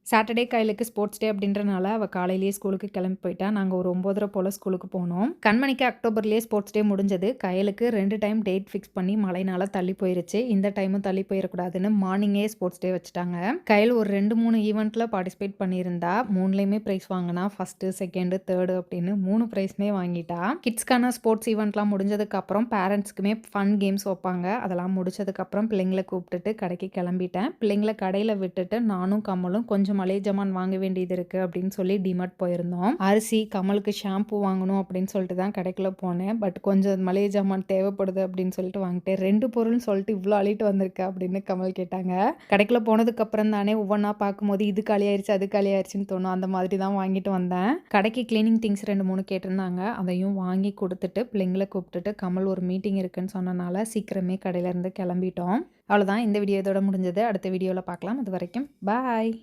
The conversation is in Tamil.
சாட்டர்டே கைலுக்கு ஸ்போர்ட்ஸ் டே அப்படின்றனால அவள் காலையிலேயே ஸ்கூலுக்கு கிளம்பி போயிட்டா. நாங்கள் ஒரு 9:30 போல் ஸ்கூலுக்கு போனோம். கண்மணிக்கு அக்டோபர்லேயே ஸ்போர்ட்ஸ் டே முடிஞ்சது. கைலுக்கு 2 டைம் டேட் ஃபிக்ஸ் பண்ணி மழைனால தள்ளி போயிருச்சு. இந்த டைமும் தள்ளி போயிடக்கூடாதுன்னு மார்னிங்கே ஸ்போர்ட்ஸ் டே வச்சுட்டாங்க. கையில் ஒரு 2-3 ஈவெண்ட்டில் பார்ட்டிசிபேட் பண்ணியிருந்தா. 3லேயுமே ப்ரைஸ் வாங்கினா. ஃபஸ்ட்டு, செகண்டு, தேர்டு அப்படின்னு 3 ப்ரைஸுமே வாங்கிட்டா. கிட்ஸ்க்கான ஸ்போர்ட்ஸ் ஈவெண்ட்லாம் முடிஞ்சதுக்கப்புறம் பேரண்ட்ஸ்க்குமே ஃபன் கேம்ஸ் வைப்பாங்க. அதெல்லாம் முடிச்சதுக்கப்புறம் பிள்ளைங்களை கூப்பிட்டுட்டு கடைக்கு கிளம்பிட்டேன். பிள்ளைங்களை கடையில் விட்டுட்டு நானும் கமலும் கொஞ்சம் மளிகை ஜாமான் வாங்க வேண்டியது இருக்குது அப்படின்னு சொல்லி டிமார்ட் போயிருந்தோம். அரிசி, கமலுக்கு ஷாம்பு வாங்கணும் அப்படின்னு சொல்லிட்டு தான் கடைக்குள்ளே போனேன். பட் கொஞ்சம் மளிகை ஜாமான் தேவைப்படுது அப்படின்னு சொல்லிட்டு வாங்கிட்டேன். 2 பொருள்னு சொல்லிட்டு இவ்வளோ அள்ளிட்டு வந்திருக்க அப்படின்னு கமல் கேட்டாங்க. கடைக்குள்ளே போனதுக்கப்புறம் தானே ஒவ்வொன்றா பார்க்கும்போது இது காலியாயிருச்சு அது காலியாயிருச்சுன்னு தோணும். அந்த மாதிரி தான் வாங்கிட்டு வந்தேன். கடைக்கு கிளீனிங் திங்ஸ் 2-3 கேட்டிருந்தாங்க. அதையும் வாங்கி கொடுத்துட்டு பிள்ளைங்களை கூப்பிட்டுட்டு கமல் ஒரு மீட்டிங் இருக்குன்னு சொன்னனால சீக்கிரமே கடையிலேருந்து கிளம்பிட்டோம். அவ்வளோதான், இந்த வீடியோ இதோட முடிஞ்சது. அடுத்த வீடியோவில் பார்க்கலாம். அது வரைக்கும் பாய்.